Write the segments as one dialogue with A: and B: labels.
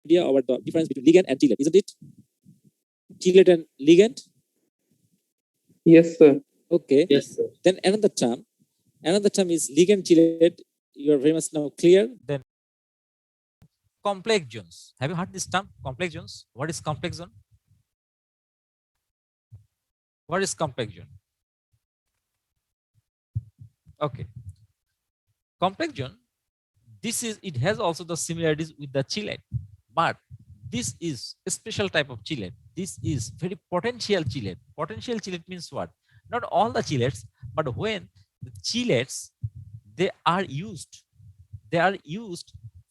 A: idea about the difference between ligand and chelate, isn't it? Chelate and ligand.
B: Yes, sir.
A: Okay.
C: Yes, sir.
A: Then another term is ligand chelate. You are very much now clear. Then complex zones. Have you heard this term? Complex zones. What is complex zone? What is complex zone? Okay. Complex zone. It has also the similarities with the chelate, but this is a special type of chelate. This is very potential chelate. Potential chelate means what? Not all the chelates, but when the chelates they are used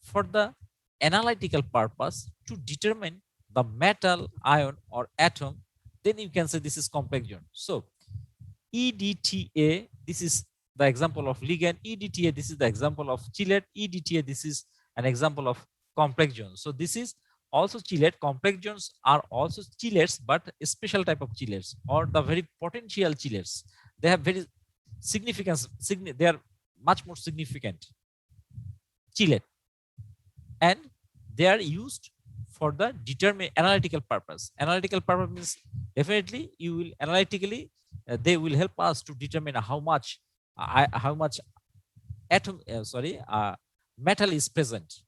A: for the analytical purpose to determine the metal, ion, or atom, then you can say this is complex zone. So EDTA, this is the example of ligand. EDTA, this is the example of chelate. EDTA, this is an example of complex zones. So this is also chelate. Complex zones are also chelates, but a special type of chelates or the very potential chelates. They have very significance. They are much more significant chelate, and they are used for the analytical purpose. Analytical purpose means definitely you will analytically they will help us to determine how much metal is present.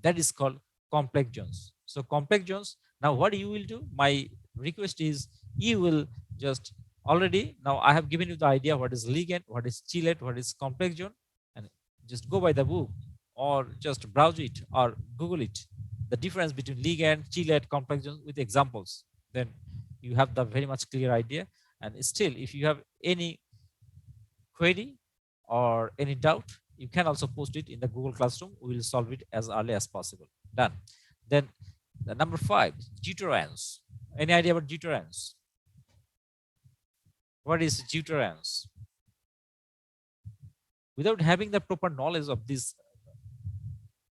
A: That is called complex zones. So complex zones. Now what you will do? My request is you will just already now I have given you the idea what is ligand, what is chelate, what is complex zone, and just go by the book or just browse it or Google it. The difference between ligand, chelate, complex zones with examples. Then you have the very much clear idea. And still, if you have any query or any doubt, you can also post it in the Google Classroom. We will solve it as early as possible. Done. Then the number 5, deuterans. Any idea about deuterans? What is deuterans? Without having the proper knowledge of these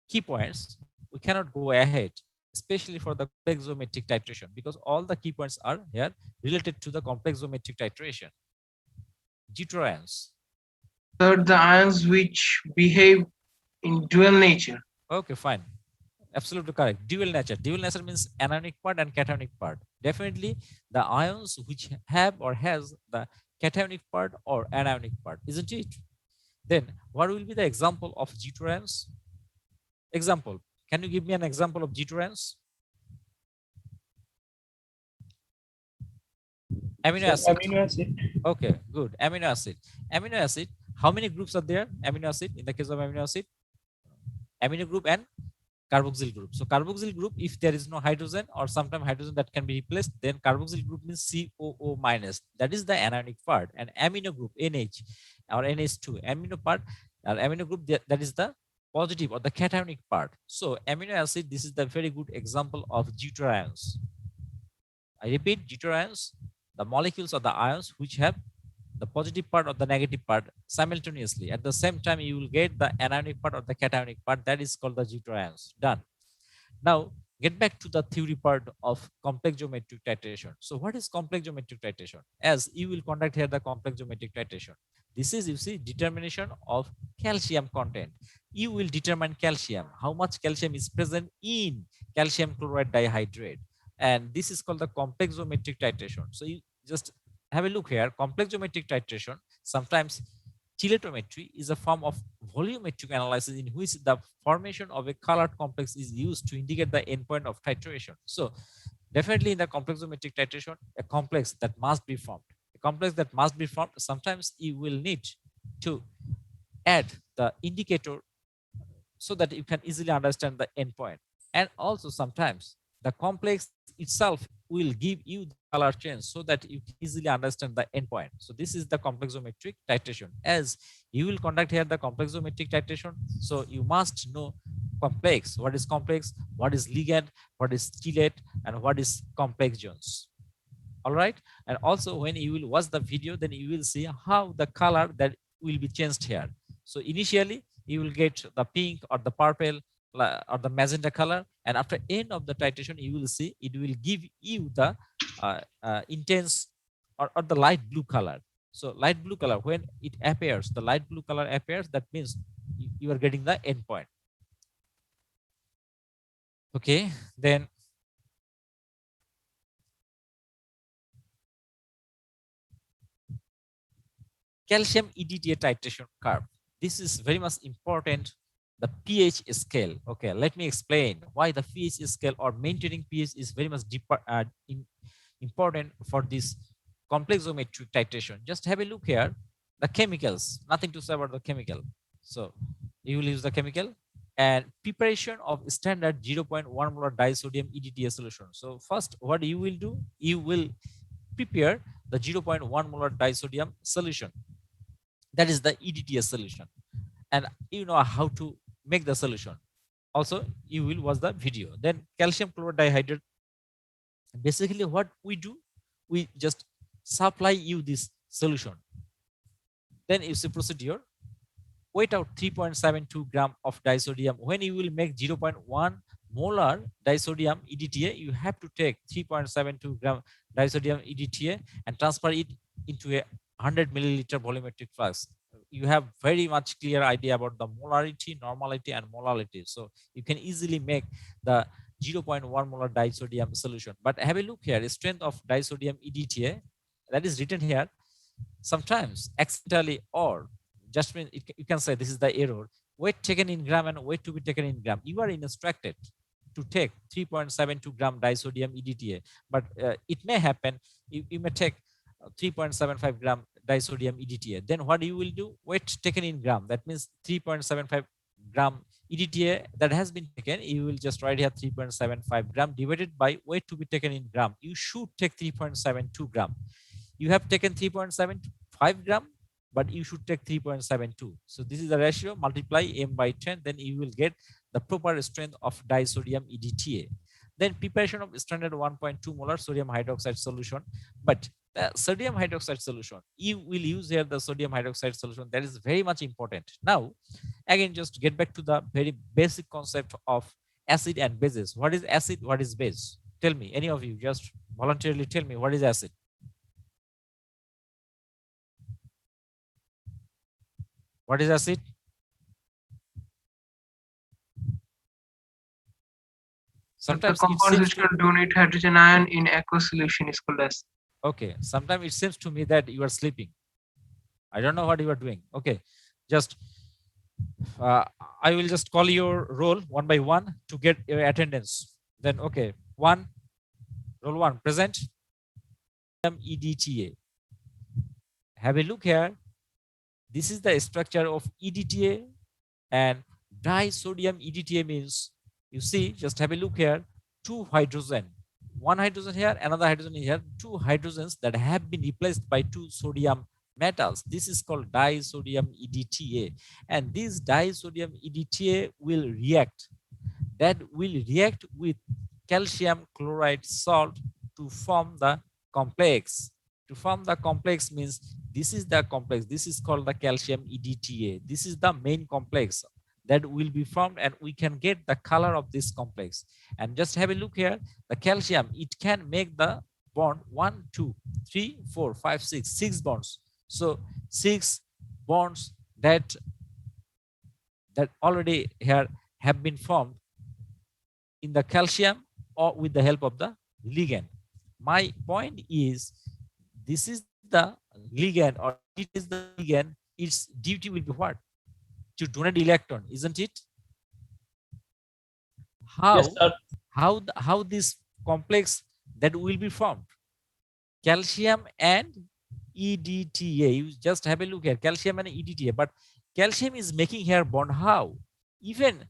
A: key points, we cannot go ahead, especially for the complexometric titration, because all the key points are here related to the complexometric titration. Deuterans.
B: Third, the ions which behave in dual nature.
A: Okay, fine. Absolutely correct. Dual nature. Dual nature means anionic part and cationic part. Definitely the ions which have or has the cationic part or anionic part, isn't it? Then what will be the example of deuterans? Example. Can you give me an example of deuterans? Amino acid.
C: Amino acid.
A: Okay, good. Amino acid. Amino acid. How many groups are there? Amino acid. In the case of amino acid, amino group and carboxyl group. So carboxyl group, if there is no hydrogen or sometime hydrogen that can be replaced, then carboxyl group means COO minus. That is the anionic part. And amino group NH or NH2 amino part or amino group that is the positive or the cationic part. So amino acid, this is the very good example of deuterions. I repeat, deuterions, the molecules or the ions which have the positive part or the negative part simultaneously. At the same time, you will get the anionic part or the cationic part. That is called the deuterions. Done. Now, get back to the theory part of complex geometric titration. So what is complex geometric titration? As you will conduct here the complex geometric titration. This is, you see, determination of calcium content. You will determine calcium, how much calcium is present in calcium chloride dihydrate. And this is called the complex geometric titration. So you just have a look here. Complex geometric titration, sometimes chelatometry, is a form of volumetric analysis in which the formation of a colored complex is used to indicate the endpoint of titration. So definitely in the complexometric titration, a complex that must be formed. A complex that must be formed, sometimes you will need to add the indicator so that you can easily understand the endpoint. And also sometimes the complex itself will give you the color change so that you can easily understand the endpoint. So this is the complexometric titration. As you will conduct here the complexometric titration, so you must know complex, what is ligand, what is chelate, and what is complex zones. All right. And also when you will watch the video, then you will see how the color that will be changed here. So initially you will get the pink or the purple or the magenta color, and after end of the titration you will see it will give you the intense or the light blue color. So light blue color, when it appears, the light blue color appears, that means you are getting the endpoint. Okay, then calcium EDTA titration curve. This is very much important. The pH scale. Okay, let me explain why the pH scale or maintaining pH is very much deeper, important for this complexometric titration. Just have a look here. The chemicals, nothing to say about the chemical. So you will use the chemical and preparation of standard 0.1 molar disodium EDTA solution. So first, what you will do, you will prepare the 0.1 molar disodium solution. That is the EDTA solution, and you know how to make the solution. Also, you will watch the video. Then calcium chloride dihydrate. Basically, what we do, we just supply you this solution. Then you see procedure. Wait out 3.72 gram of disodium. When you will make 0.1 molar disodium EDTA, you have to take 3.72 gram disodium EDTA and transfer it into a 100 milliliter volumetric flask. You have very much clear idea about the molarity, normality, and molality. So you can easily make the 0.1 molar disodium solution. But have a look here, strength of disodium EDTA, that is written here. Sometimes accidentally, or just mean you can say this is the error. Weight taken in gram and weight to be taken in gram. You are instructed to take 3.72 gram disodium EDTA, but it may happen you may take 3.75 gram disodium EDTA. Then what you will do? Weight taken in gram. That means 3.75 gram EDTA that has been taken. You will just write here 3.75 gram divided by weight to be taken in gram. You should take 3.72 gram. You have taken 3.75 gram, but you should take 3.72. So this is the ratio, multiply m by 10, then you will get the proper strength of disodium EDTA. Then preparation of standard 1.2 molar sodium hydroxide solution. But the sodium hydroxide solution, you will use here the sodium hydroxide solution. That is very much important. Now, again, just get back to the very basic concept of acid and bases. What is acid? What is base? Tell me, any of you, just voluntarily tell me what is acid. What is acid?
B: The
A: Sometimes it
B: compounds
A: seems
B: which
A: to,
B: can donate hydrogen ion in aqueous solution is called as.
A: okay, sometimes it seems to me that you are sleeping. I don't know what you are doing. Okay, just I will just call your roll one by one to get your attendance. Then okay, one, roll one, present. EDTA. Have a look here. This is the structure of EDTA, and disodium EDTA means, you see, just have a look here, two hydrogen, one hydrogen here, another hydrogen here, two hydrogens that have been replaced by two sodium metals. This is called disodium EDTA, and this disodium EDTA will react. That will react with calcium chloride salt to form the complex. To form the complex means this is the complex. This is called the calcium EDTA. This is the main complex that will be formed, and we can get the color of this complex. And just have a look here. The calcium, it can make the bond 1, 2, 3, 4, 5, 6, 6 bonds. So 6 bonds that already here have been formed in the calcium or with the help of the ligand. My point is, this is the ligand, or it is the ligand, its duty will be what? To donate electron, isn't it?
C: Yes,
A: How
C: sir.
A: how this complex that will be formed? Calcium and EDTA. You just have a look here, calcium and EDTA, but calcium is making here bond. How? Even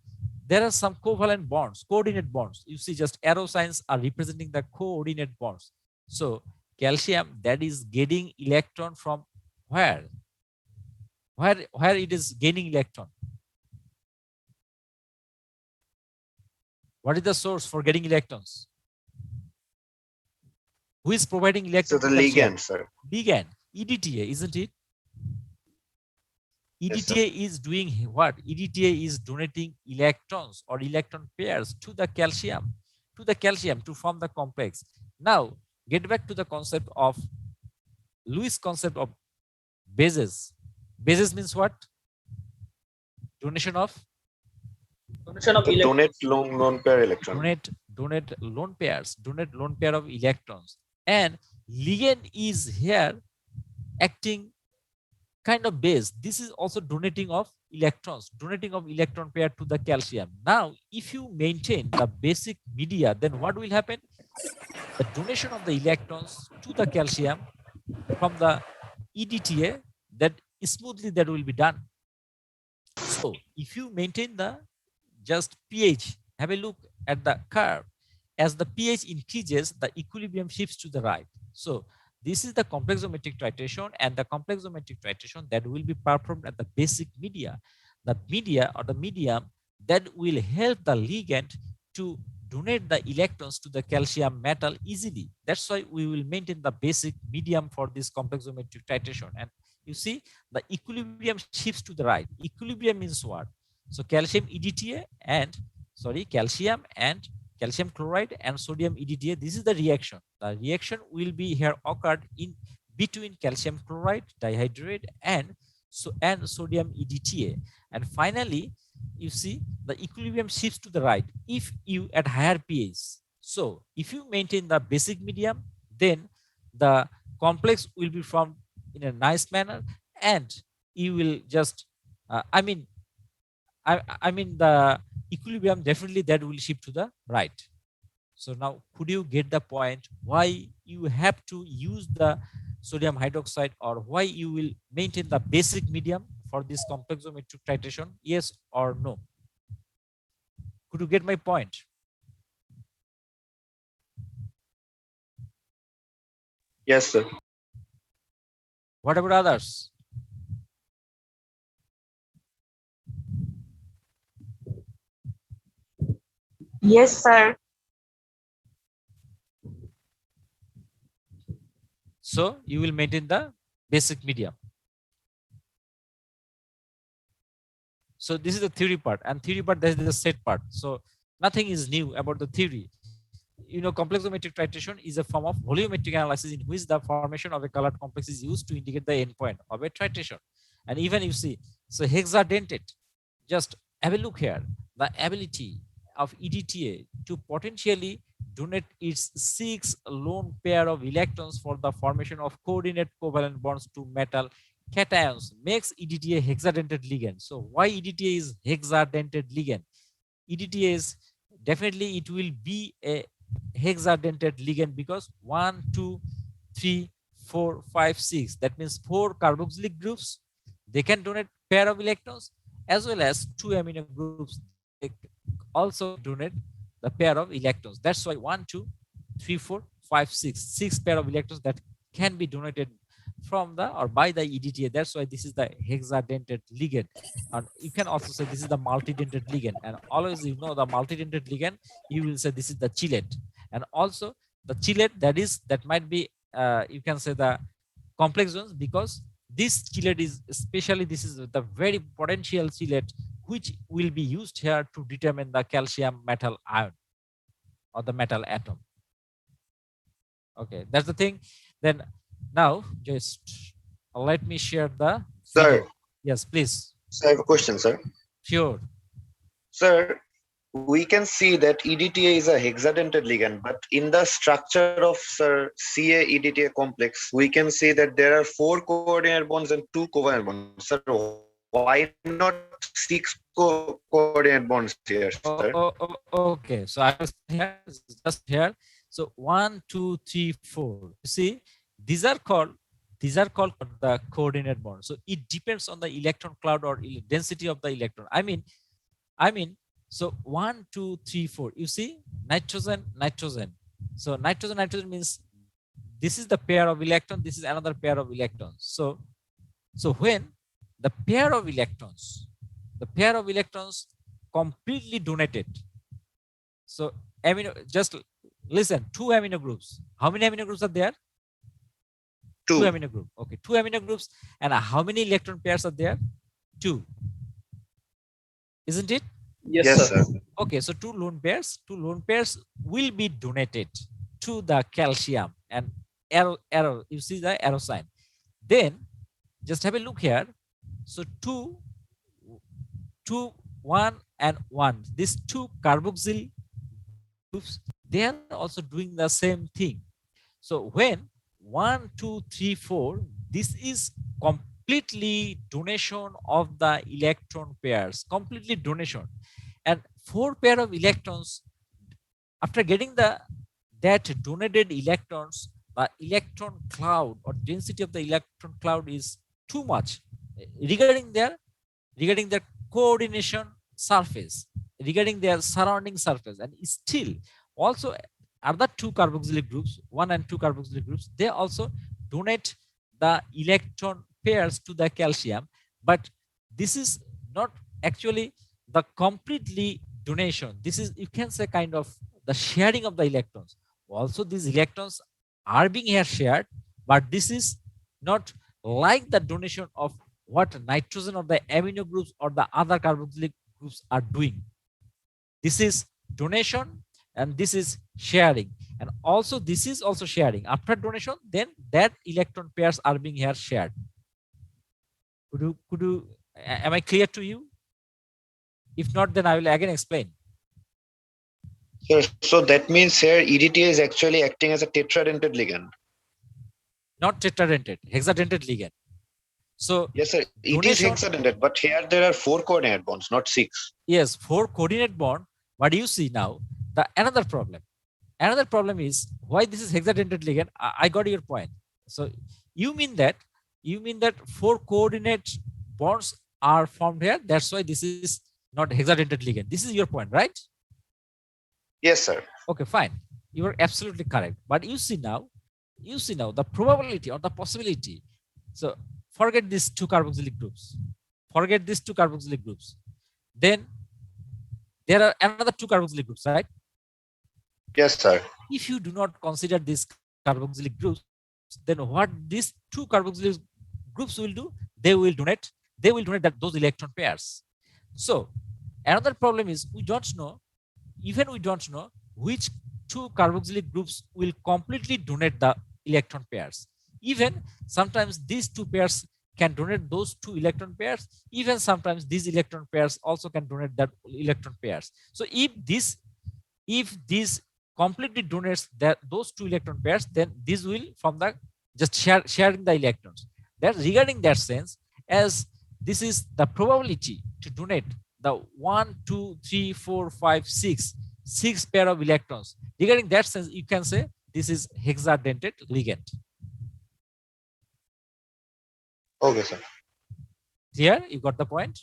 A: there are some covalent bonds, coordinate bonds. You see, just arrow signs are representing the coordinate bonds. So calcium that is getting electron from where? Where it is gaining electron? What is the source for getting electrons? Who is providing
D: So
A: electron
D: the
A: to calcium?
D: ligand, sir.
A: Ligand, EDTA, isn't it?
D: Yes, sir.
A: EDTA is doing what? EDTA is donating electrons or electron pairs to the calcium, to form the complex. Now, get back to the concept of Lewis concept of bases. Bases means what? Donation of
C: Donation of
D: The
C: electrons.
D: donate lone pair electron.
A: donate lone pair of electrons, and ligand is here acting kind of base. This is also donating of electrons, donating of electron pair to the calcium. Now if you maintain the basic media, then what will happen? The donation of the electrons to the calcium from the EDTA, that smoothly that will be done. So if you maintain the just pH, have a look at the curve. As the pH increases, the equilibrium shifts to the right. So this is the complexometric titration, and the complexometric titration that will be performed at the basic media. The media or the medium that will help the ligand to donate the electrons to the calcium metal easily. That's why we will maintain the basic medium for this complexometric titration. And you see the equilibrium shifts to the right. Equilibrium means what? So calcium EDTA and calcium and calcium chloride and sodium EDTA. This is the reaction. The reaction will be here occurred in between calcium chloride dihydrate and sodium EDTA. And finally, you see the equilibrium shifts to the right if you at higher pH. So if you maintain the basic medium, then the complex will be formed in a nice manner, and you will just I mean the equilibrium definitely that will shift to the right. So now could you get the point why you have to use the sodium hydroxide, or why you will maintain the basic medium for this complexometric titration? Yes or no? Could you get my point?
D: Yes, sir.
A: What about others?
E: Yes, sir.
A: So you will maintain the basic medium. So this is the theory part, and theory part, that is the set part. So nothing is new about the theory. You know, complexometric titration is a form of volumetric analysis in which the formation of a colored complex is used to indicate the endpoint of a titration. And even you see, so hexadentate, just have a look here, the ability of EDTA to potentially donate its 6 lone pair of electrons for the formation of coordinate covalent bonds to metal cations makes EDTA hexadentate ligand. So why EDTA is hexadentate ligand? EDTA is definitely, it will be a hexadentate ligand because 1, 2, 3, 4, 5, 6. That means 4 carboxylic groups. They can donate pair of electrons, as well as 2 amino groups. They also donate the pair of electrons. That's why 1, 2, 3, 4, 5, 6. 6 pair of electrons that can be donated from the or by the EDTA. That's why this is the hexadentate ligand. And you can also say this is the multidentate ligand. And always, you know, the multidentate ligand, you will say this is the chelate. And also the chelate, that might be you can say the complex ones, because this chelate is especially, this is the very potential chelate which will be used here to determine the calcium metal ion or the metal atom. Okay, that's the thing. Then now just let me share the
D: Sir.
A: video. Yes, please.
D: So I have a question, sir.
A: Sure.
D: Sir, we can see that EDTA is a hexadentate ligand, but in the structure of sir Ca EDTA complex, we can see that there are 4 coordinate bonds and 2 covalent bonds. Sir, why not 6 coordinate bonds here, sir?
A: Okay, so I was here, just here. So 1, 2, 3, 4. You see, these are called the coordinate bonds. So it depends on the electron cloud or density of the electron. I mean, so 1, 2, 3, 4. You see, nitrogen. So nitrogen means this is the pair of electron. This is another pair of electrons. So when the pair of electrons completely donated. So just listen, 2 amino groups. How many amino groups are there? 2 amino groups. Okay, 2 amino groups. And how many electron pairs are there? 2. Isn't it?
C: Yes, sir.
A: Okay, so 2 lone pairs will be donated to the calcium, and arrow, you see the arrow sign. Then just have a look here. So two 1 and 1, these two carboxyl groups, they are also doing the same thing. So when 1, 2, 3, 4, this is completely donation of the electron pairs, completely donation. And 4 pair of electrons, after getting that donated electrons, the electron cloud or density of the electron cloud is too much regarding their coordination surface, regarding their surrounding surface. And still also other two carboxylic groups, 1 and 2 carboxylic groups, they also donate the electron pairs to the calcium, but this is not actually the completely donation. This is, you can say, kind of the sharing of the electrons. Also these electrons are being here shared, but this is not like the donation of what nitrogen or the amino groups or the other carboxylic groups are doing. This is donation and this is sharing, and also this is also sharing. After donation, then that electron pairs are being here shared. Am I clear to you? If not, then I will again explain.
D: So that means here EDTA is actually acting as a tetradentate ligand.
A: Not tetradentate, hexadentate ligand. So
D: yes, sir, it is hexadentate, but here there are 4 coordinate bonds, not 6.
A: Yes, 4 coordinate bond. But you see now the another problem. Another problem is why this is hexadentate ligand. I got your point. So you mean that 4 coordinate bonds are formed here. That's why this is not hexadentate ligand. This is your point, right?
D: Yes, sir.
A: Okay, fine. You are absolutely correct. But you see now the probability or the possibility. So forget these 2 carboxylic groups. Forget these 2 carboxylic groups. Then there are another 2 carboxylic groups, right?
D: Yes, sir.
A: If you do not consider these carboxylic groups, then what these 2 carboxylic groups will do? They will donate those electron pairs. So another problem is we don't know which 2 carboxylic groups will completely donate the electron pairs. Even sometimes these 2 pairs can donate those 2 electron pairs. Even sometimes these electron pairs also can donate that electron pairs. So if this completely donates those 2 electron pairs, then this will from the just sharing the electrons. That regarding that sense, as this is the probability to donate the 1, 2, 3, 4, 5, 6 pair of electrons. Regarding that sense, you can say this is hexadentate ligand.
D: Okay, sir.
A: Here, you got the point?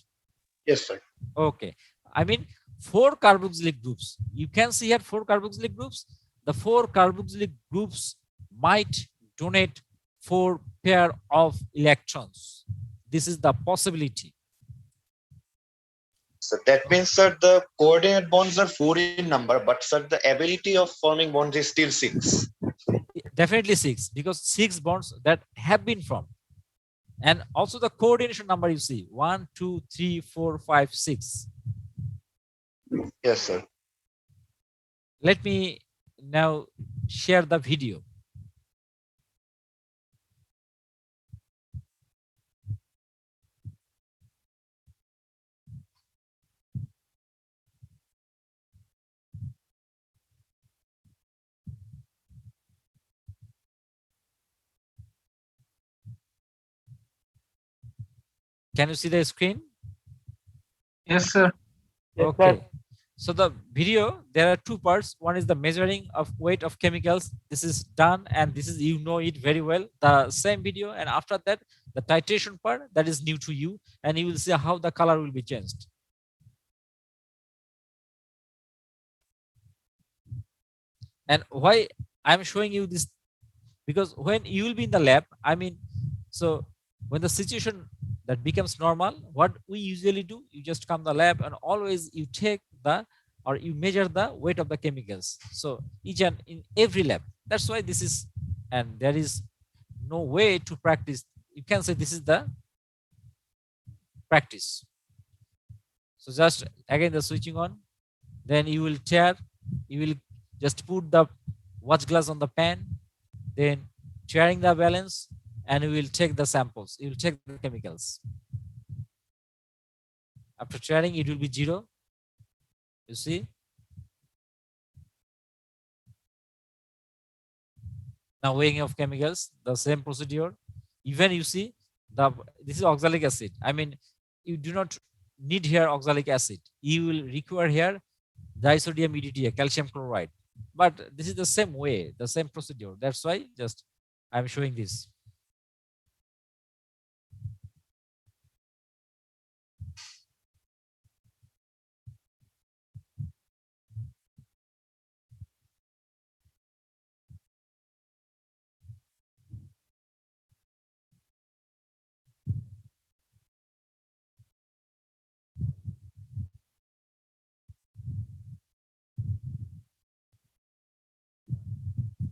D: Yes, sir.
A: Okay. I mean, 4 carboxylic groups. You can see here 4 carboxylic groups. The 4 carboxylic groups might donate 4 pair of electrons. This is the possibility.
D: So that means, sir, the coordinate bonds are 4 in number, but sir, the ability of forming bonds is still 6.
A: Definitely 6, because 6 bonds that have been formed. And also the coordination number you see 1, 2, 3, 4, 5, 6.
D: Yes, sir.
A: Let me now share the video. Can you see the screen?
B: Yes, sir.
A: Okay. So the video, there are 2 parts. One is the measuring of weight of chemicals. This is done, and this is, you know it very well, the same video. And after that, the titration part, that is new to you, and you will see how the color will be changed. And why I'm showing you this, because when you will be in the lab, I mean, so when the situation that becomes normal, what we usually do, you just come to the lab and always you take or you measure the weight of the chemicals. So each and in every lab, that's why this is, and there is no way to practice. You can say this is the practice. So just again the switching on, then you will just put the watch glass on the pan, then sharing the balance, and you will take the samples. You will take the chemicals. After triaring, it will be 0. You see? Now weighing of chemicals, the same procedure. Even you see, this is oxalic acid. I mean, you do not need here oxalic acid. You will require here disodium EDTA, calcium chloride. But this is the same way, the same procedure. That's why just I'm showing this.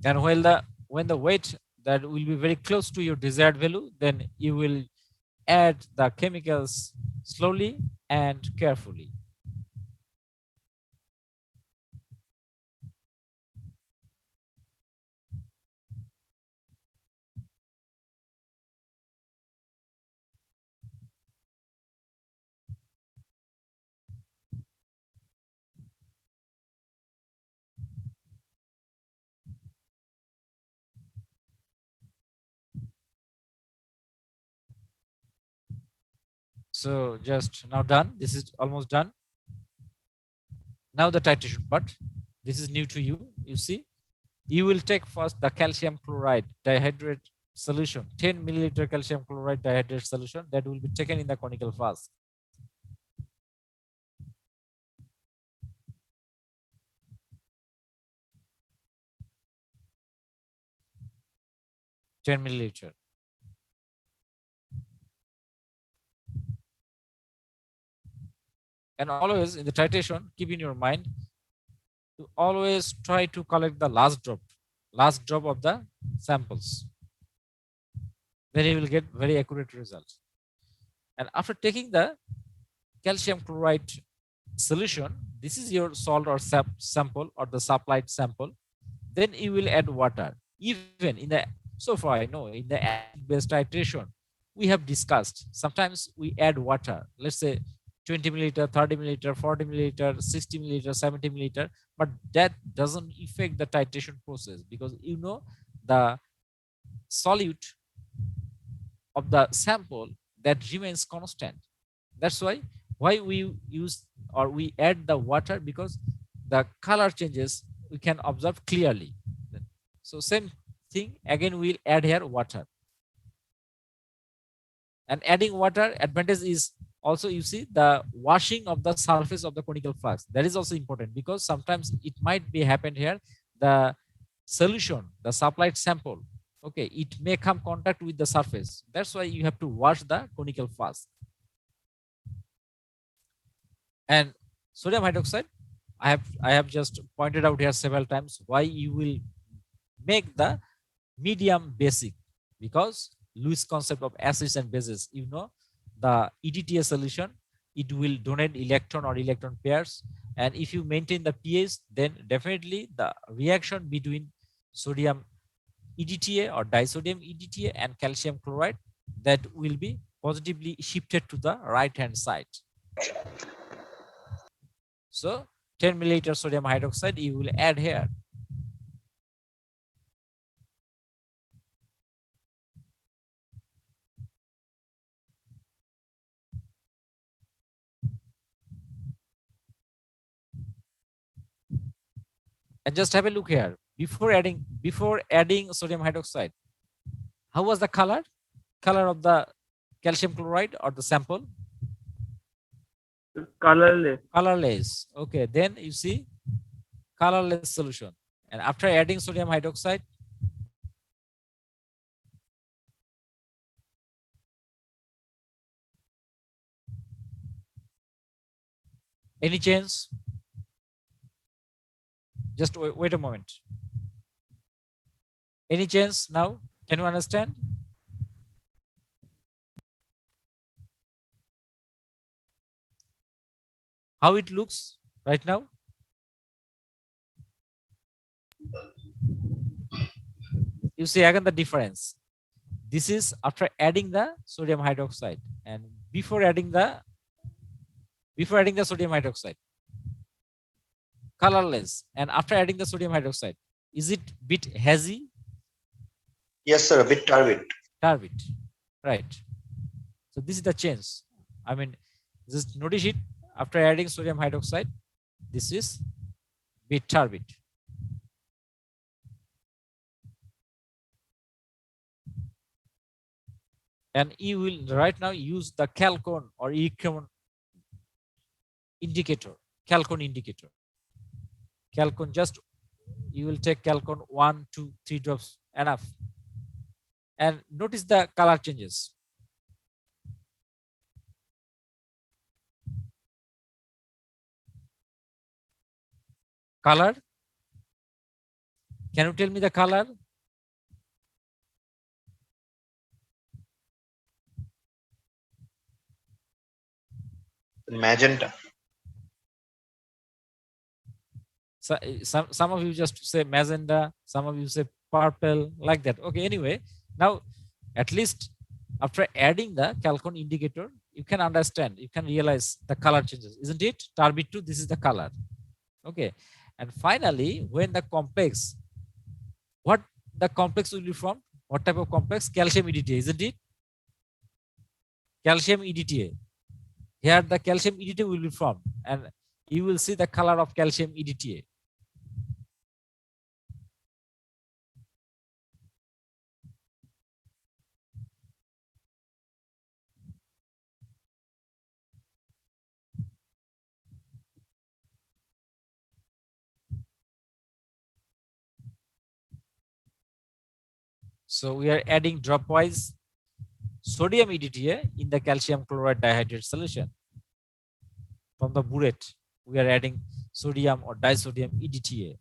A: And when the weight that will be very close to your desired value, then you will add the chemicals slowly and carefully. So just now done. This is almost done. Now the titration part. This is new to you. You see, you will take first the calcium chloride dihydrate solution, 10 milliliter calcium chloride dihydrate solution that will be taken in the conical flask. Ten milliliter. And always in the titration, keep in your mind to always try to collect the last drop of the samples. Then you will get very accurate results. And after taking the calcium chloride solution, this is your salt or sample or the supplied sample. Then you will add water. Even in the, so far I know, in the acid-based titration, we have discussed, sometimes we add water, let's say 20 milliliter, 30 milliliter, 40 milliliter, 60 milliliter, 70 milliliter, but that doesn't affect the titration process because you know the solute of the sample that remains constant. That's why we use or we add the water, because the color changes we can observe clearly. So same thing again, we'll add here water. And adding water advantage is also, you see, the washing of the surface of the conical flask. That is also important because sometimes it might be happened here, the solution, the supplied sample, okay, it may come contact with the surface. That's why you have to wash the conical flask. And sodium hydroxide, I have just pointed out here several times why you will make the medium basic, because Lewis concept of acids and bases, you know, the EDTA solution, it will donate electron or electron pairs, and if you maintain the pH, then definitely the reaction between sodium EDTA or disodium EDTA and calcium chloride, that will be positively shifted to the right hand side. So 10 milliliter sodium hydroxide you will add here. And just have a look here. Before adding sodium hydroxide, how was the color of the calcium chloride or the sample? Colorless. Okay, then you see colorless solution. And after adding sodium hydroxide, any change? Just wait a moment. Any change now? Can you understand? How it looks right now? You see again the difference. This is after adding the sodium hydroxide, and before adding the before adding the sodium hydroxide? Colorless. And after adding the sodium hydroxide, is it bit hazy?
D: Yes, sir. A bit turbid.
A: Turbid. Right. So this is the change. I mean, just notice it. After adding sodium hydroxide, this is bit turbid. And you will right now use the chalcone or electron indicator, chalcone indicator. Chalcone, just you will take chalcone 1, 2, 3 drops, enough. And notice the color changes. Color. Can you tell me the color?
D: Magenta.
A: So, some of you just say magenta, some of you say purple, like that. Okay, anyway, now at least after adding the chalcone indicator, you can understand, you can realize the color changes, isn't it? Turbid 2, this is the color. Okay, and finally, when the complex, what the complex will be from? What type of complex? Calcium EDTA, isn't it? Calcium EDTA. Here the calcium EDTA will be formed, and you will see the color of calcium EDTA. So we are adding dropwise sodium EDTA in the calcium chloride dihydrate solution. From the burette, we are adding sodium or disodium EDTA.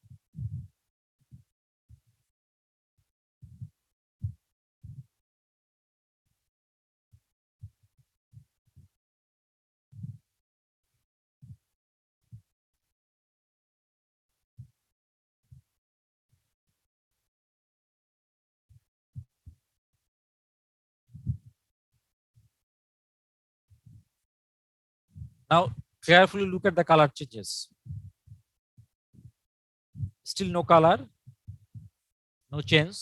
A: Now carefully look at the color changes. Still no color, no change.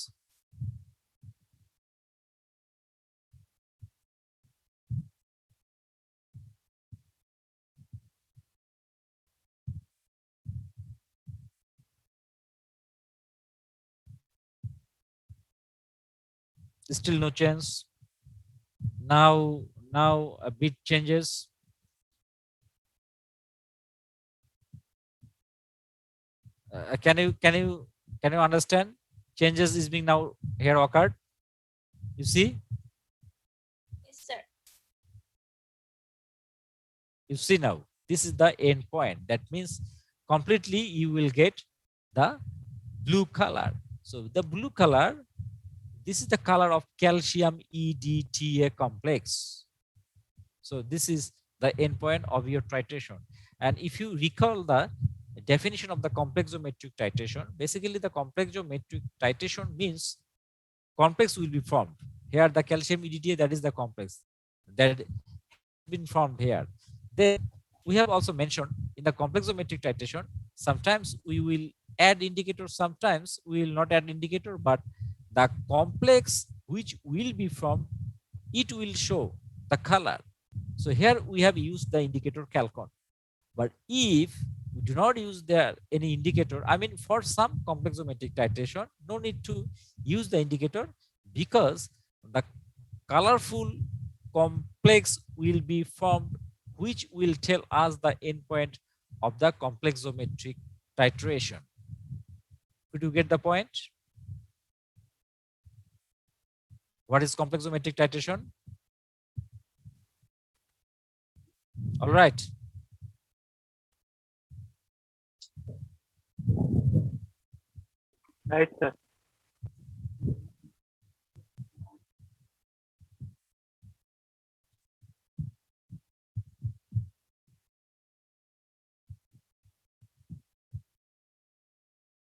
A: Still no change. Now a bit changes. Can you understand? Changes is being now here occurred. You see?
E: Yes, sir.
A: You see now. This is the end point. That means completely you will get the blue color. So the blue color, this is the color of calcium EDTA complex. So this is the end point of your titration. And if you recall the definition of the complexometric titration, basically the complexometric titration means complex will be formed. Here the calcium EDTA, that is the complex that has been formed here. Then we have also mentioned in the complexometric titration, sometimes we will add indicator, sometimes we will not add indicator, but the complex which will be formed, it will show the color. So here we have used the indicator chalcone. But if we do not use there any indicator, I mean for some complexometric titration, no need to use the indicator, because the colorful complex will be formed, which will tell us the endpoint of the complexometric titration. Could you get the point? What is complexometric titration? All right.
C: Right, sir.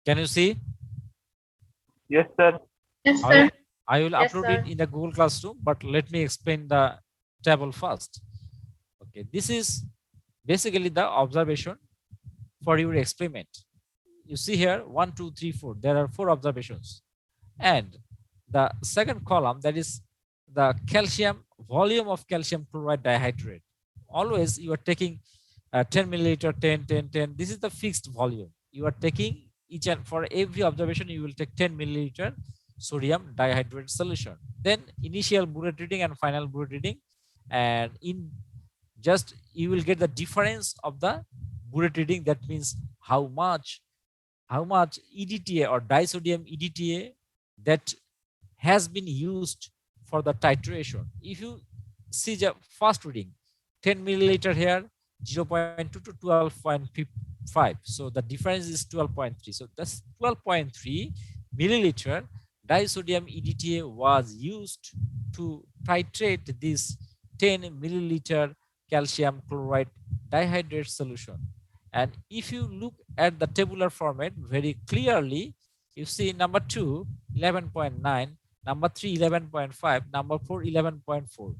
A: Can you see?
C: Yes, sir.
E: Yes,
A: I
E: sir.
A: will, I will
E: Yes,
A: upload
E: sir.
A: it in the Google Classroom, but let me explain the table first. Okay, this is basically the observation for your experiment. You see here 1, 2, 3, 4. There are 4 observations. And the second column, that is the calcium, volume of calcium chloride dihydrate. Always you are taking 10 milliliter, 10, 10, 10. This is the fixed volume. You are taking each, and for every observation, you will take 10 milliliter sodium dihydrate solution. Then initial Burette reading and final Burette reading. And in just you will get the difference of the Burette reading. That means how much EDTA or disodium EDTA that has been used for the titration. If you see the first reading, 10 milliliter here, 0.2 to 12.5. So the difference is 12.3. So that's 12.3 milliliter disodium EDTA was used to titrate this 10 milliliter calcium chloride dihydrate solution. And if you look at the tabular format very clearly, you see number 2, 11.9, number 3, 11.5, number 4, 11.4.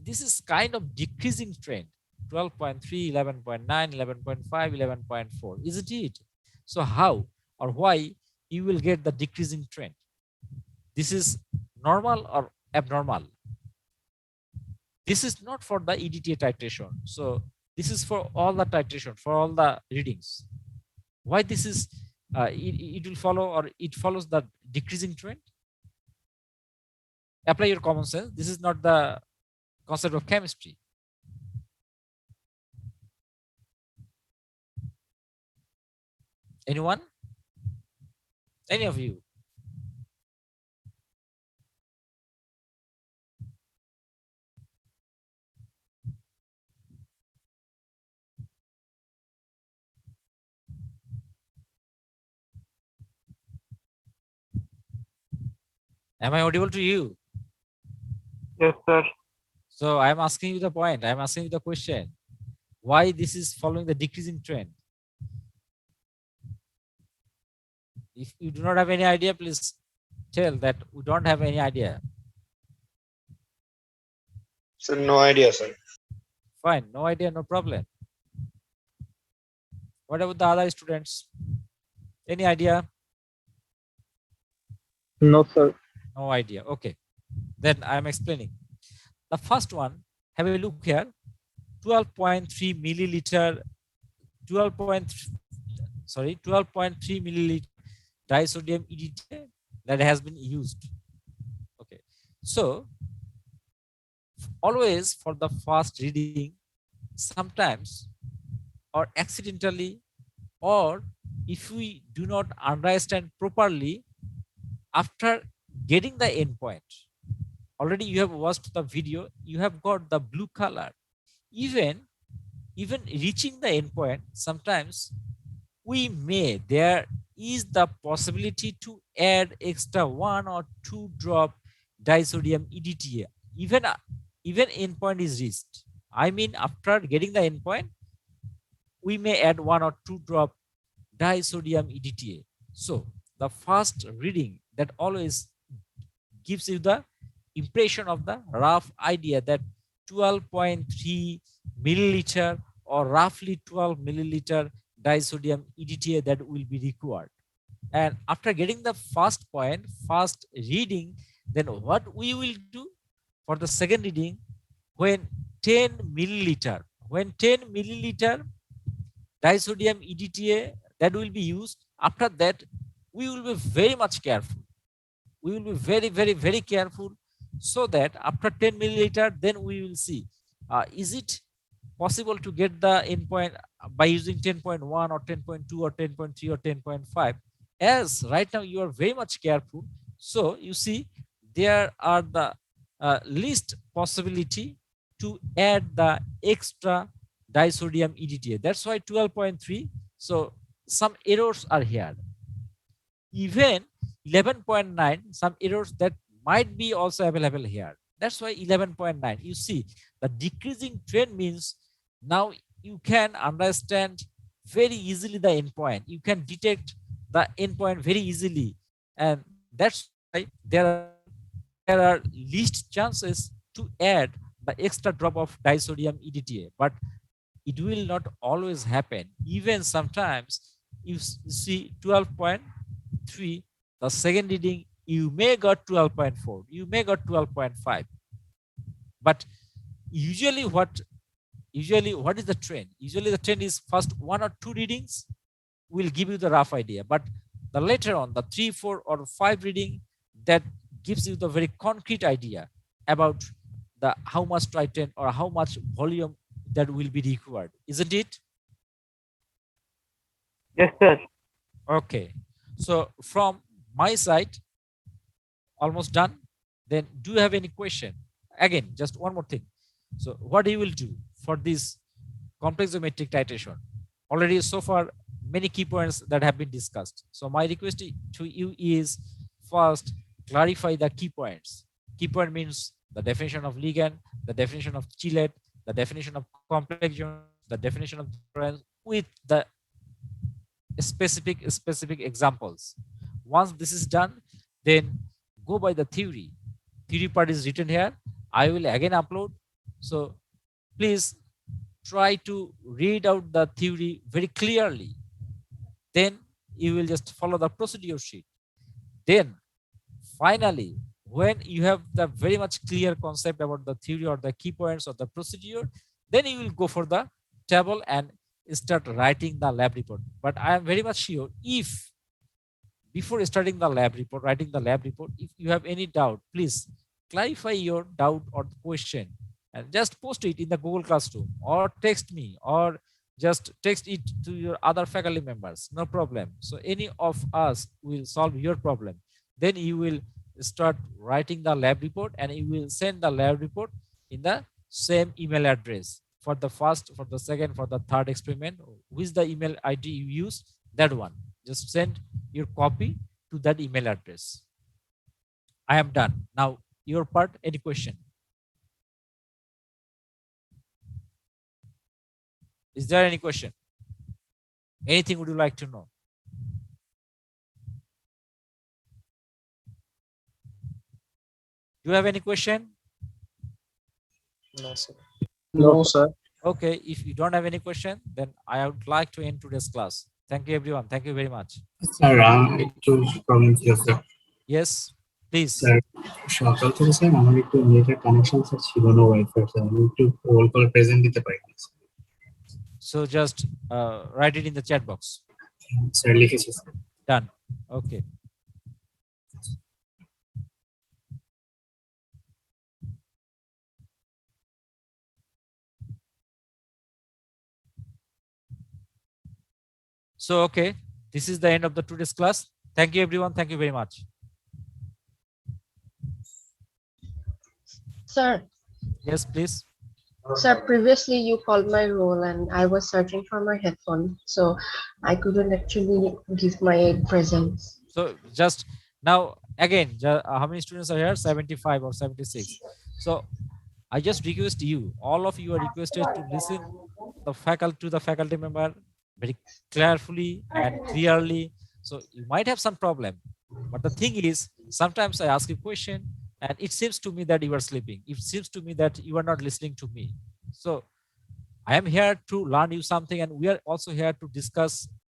A: This is kind of decreasing trend. 12.3, 11.9, 11.5, 11.4, isn't it? So how or why you will get the decreasing trend? This is normal or abnormal? This is not for the EDTA titration. So this is for all the titration, for all the readings. Why this is, it will follow, or it follows the decreasing trend? Apply your common sense. This is not the concept of chemistry. Anyone? Any of you? Am I audible to you?
C: Yes, sir.
A: So I'm asking you the point. I'm asking you the question. Why this is following the decreasing trend? If you do not have any idea, please tell that we don't have any idea.
D: So no idea, sir.
A: Fine, no idea, no problem. What about the other students? Any idea?
C: No, sir.
A: No idea. Okay. Then I'm explaining. The first one, have a look here. 12.3 milliliter, 12.3 milliliter disodium EDTA that has been used. Okay. So always for the first reading, sometimes or accidentally, or if we do not understand properly, after getting the endpoint, already you have watched the video, you have got the blue color. Even reaching the endpoint, sometimes there is the possibility to add extra 1 or 2 drop disodium EDTA. Even endpoint is reached. I mean, after getting the endpoint, we may add 1 or 2 drop disodium EDTA. So the first reading that always gives you the impression of the rough idea that 12.3 milliliter or roughly 12 milliliter disodium EDTA that will be required. And after getting the first reading, then what we will do for the second reading, when 10 milliliter disodium EDTA that will be used, after that we will be very much careful. We will be very, very, very careful, so that after 10 milliliter, then we will see, is it possible to get the endpoint by using 10.1 or 10.2 or 10.3 or 10.5? As right now you are very much careful, so you see there are the least possibility to add the extra disodium EDTA. That's why 12.3. So some errors are here. Even 11.9, some errors that might be also available here. That's why 11.9. You see, the decreasing trend means now you can understand very easily the endpoint. You can detect the endpoint very easily, and that's why there are least chances to add the extra drop of disodium EDTA. But it will not always happen. Even sometimes you see 12.3, the second reading, you may got 12.4, you may got 12.5. But usually what is the trend? Usually the trend is first 1 or 2 readings will give you the rough idea, but the later on, the 3, 4 or 5 reading, that gives you the very concrete idea about the how much tighten or how much volume that will be required, isn't it?
C: Yes, sir.
A: Okay, so from my side, almost done. Then do you have any question? Again, just one more thing. So what you will do for this complex geometric titration? Already so far, many key points that have been discussed. So my request to you is first clarify the key points. Key point means the definition of ligand, the definition of chelate, the definition of complex geometry, the definition of difference with the specific examples. Once this is done, then go by the theory. Theory part is written here. I will again upload. So please try to read out the theory very clearly. Then you will just follow the procedure sheet. Then finally, when you have the very much clear concept about the theory or the key points of the procedure, then you will go for the table and start writing the lab report. But I am very much sure, if before starting the lab report, writing the lab report, if you have any doubt, please clarify your doubt or question and just post it in the Google Classroom or text me or just text it to your other faculty members. No problem. So any of us will solve your problem. Then you will start writing the lab report and you will send the lab report in the same email address for the first, for the second, for the third experiment. With the email ID you use, that one, just send your copy to that email address. I am done. Now your part, any question? Is there any question? Anything would you like to know? Do you have any question?
B: No, sir. No, sir.
A: Okay, if you don't have any question, then I would like to end today's class. Thank you, everyone. Thank you very much.
F: Sir একটু problem ছিল sir.
A: Yes, please.
F: Sir সকাল থেকে sir আমার একটু নেটের connection sir ছিল না wifi, sir আমি একটু রোল কল প্রেজেন্ট দিতে পারিনি
A: So just write it in the chat box.
F: Sir. লিখেছি sir.
A: Done. Okay. So, okay, this is the end of the today's class. Thank you, everyone. Thank you very much.
G: Sir,
A: Yes, please.
G: sir, previously you called my roll and I was searching for my headphone, so I couldn't actually give my presents.
A: So just now, again, how many students are here? 75 or 76. So I just request you, all of you are requested to listen to the faculty member very carefully and clearly. So you might have some problem, but the thing is, sometimes I ask a question and it seems to me that you are sleeping. It seems to me that you are not listening to me. So I am here to learn you something, and we are also here to discuss